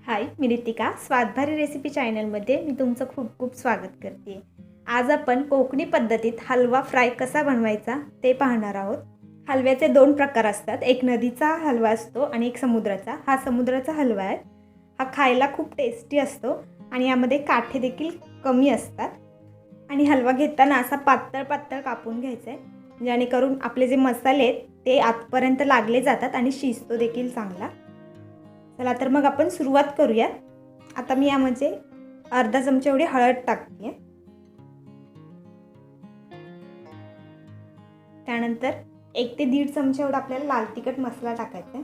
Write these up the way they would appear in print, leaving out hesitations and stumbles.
हाय, मी Ritika स्वादभारी recipe चॅनलमध्ये मी तुमचं खूप खूप स्वागत करते। आज आपण कोकणी पद्धतीत हलवा फ्राय कसा बनवायचा ते पाहणार आहोत। हलव्याचे दोन प्रकार असतात, एक नदीचा हलवा असतो आणि एक समुद्राचा। हा समुद्राचा हलवा आहे। हा खायला खूप टेस्टी असतो आणि यामध्ये काठे देखील कमी असतात आणि हलवा घेताना असा पातळ पातळ कापून घ्यायचा आहे, जेणेकरून आपले जे मसाले आहेत ते आतपर्यंत लागले जातात आणि शिजतो देखील चांगला। चला तर मग आपण सुरुवात करूया। आता मी यामध्ये अर्धा चमचा एवढी हळद टाकते। त्यानंतर 1 ते 1.5 चमचा एवढा आपल्याला लाल तिखट मसाला टाकायचा आहे।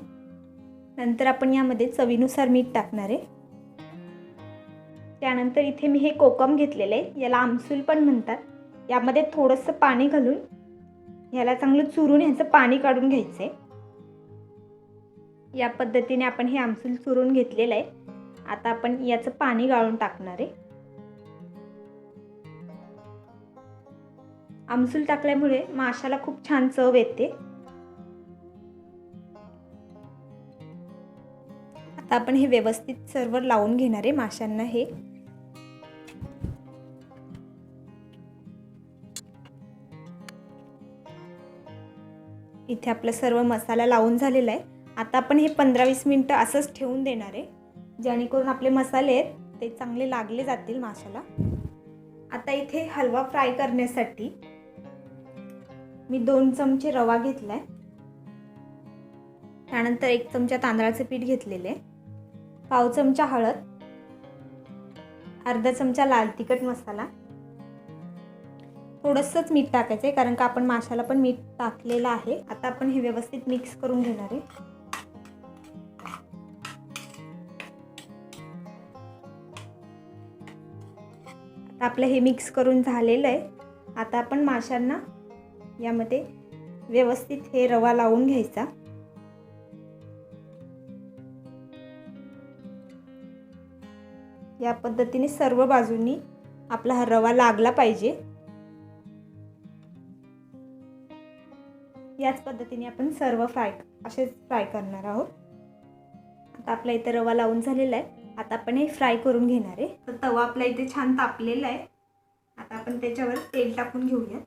नंतर आपण यामध्ये चवीनुसार मीठ टाकणार आहे। त्यानंतर इथे मी हे कोकम घेतलेले आहे, याला आमसूल पण म्हणतात। यामध्ये थोडंसं पाणी घालून याला चांगलं चुरून याचं पाणी काढून घ्यायचं आहे। या पद्धतीने आपण हे आमसूल चुरून घेतलेलं आहे। आता आपण याचं पाणी गाळून टाकणार आहे। आमसूल टाकल्यामुळे माशाला खूप छान चव येते। आता आपण हे व्यवस्थित सर्व लावून घेणार आहे माशांना। हे इथे आपला सर्व मसाला लावून झालेला आहे। आता आपण हे 15-20 मिनिटं असंच ठेवून देणार आहे, जेणेकरून आपले मसाले आहेत ते चांगले लागले जातील माशाला। आता इथे हलवा फ्राय करण्यासाठी मी 2 चमचे रवा घेतलाय। त्यानंतर 1 चमचा तांदळाचे पीठ घेतलेले, पाव चमचा हळद, अर्धा चमचा लाल तिखट मसाला, थोडंसंच मीठ टाकायचं आहे कारण का आपण माशाला पण मीठ टाकलेलं आहे। आता आपण हे व्यवस्थित मिक्स करून घेणार आहे। आता आपलं हे मिक्स करून झालेलं आहे। आता आपण माशांना यामध्ये व्यवस्थित हे रवा लावून घ्यायचा। या पद्धतीने सर्व बाजूंनी आपला हा रवा लागला पाहिजे। याच पद्धतीने आपण सर्व फ्राय करणार आहोत। आता आपला इथे रवा लावून झालेला आहे। आता आपण हे फ्राय करून घेणार आहे। तर तवा आपला इथे छान तापलेला आहे। आता आपण त्याच्यावर तेल टाकून घेऊया।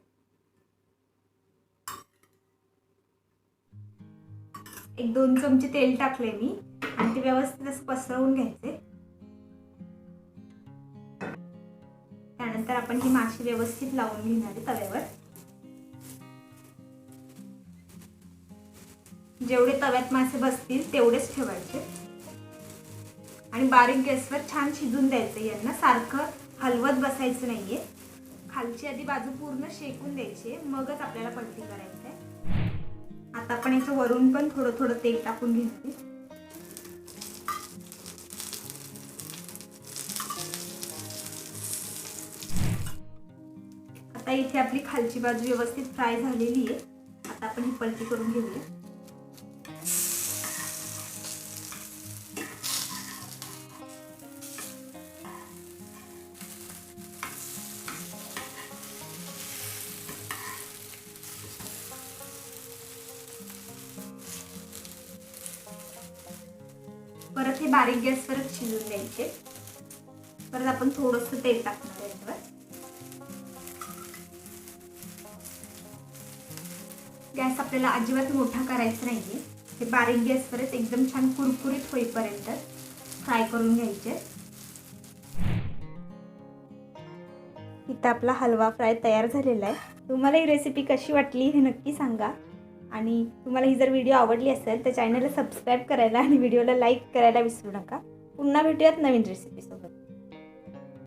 1-2 चमचे तेल टाकले मी आणि ते व्यवस्थित असं पसरवून घ्यायचे। त्यानंतर आपण ही माशी व्यवस्थित लावून घेणार आहे तव्यावर। जेवढे तव्यात मासे बसतील तेवढेच ठेवायचे आणि बारीक गॅसवर छान शिजून द्यायचं। यांना सारखं हलवत बसायचं नाहीये। खालची आधी बाजू पूर्ण शेकून द्यायची, मगच आपल्याला पलटी करायची आहे। आता आपण याच्या वरून पण थोडं थोडं तेल टाकून घ्यायचे। आता इथे आपली खालची बाजू व्यवस्थित फ्राय झालेली आहे। आता आपण ही पलटी करून घेऊया। परत हे बारीक गॅसवरच शिजून द्यायचे। परत आपण थोडंसं तेल टाकणार आहे याच्यावर। गॅस आपल्याला अजिबात मोठा करायचा नाहीये। हे बारीक गॅसवरच एकदम छान कुरकुरीत होईपर्यंत फ्राय करून घ्यायचे। इथं आपला हलवा फ्राय तयार झालेला आहे। तुम्हाला ही रेसिपी कशी वाटली हे नक्की सांगा आणि तुम्हाला ही जर व्हिडिओ आवडली असेल तर चॅनलला सबस्क्राईब करायला आणि व्हिडिओला लाईक करायला विसरू नका। पुन्हा भेटूयात नवीन रेसिपी सोबत।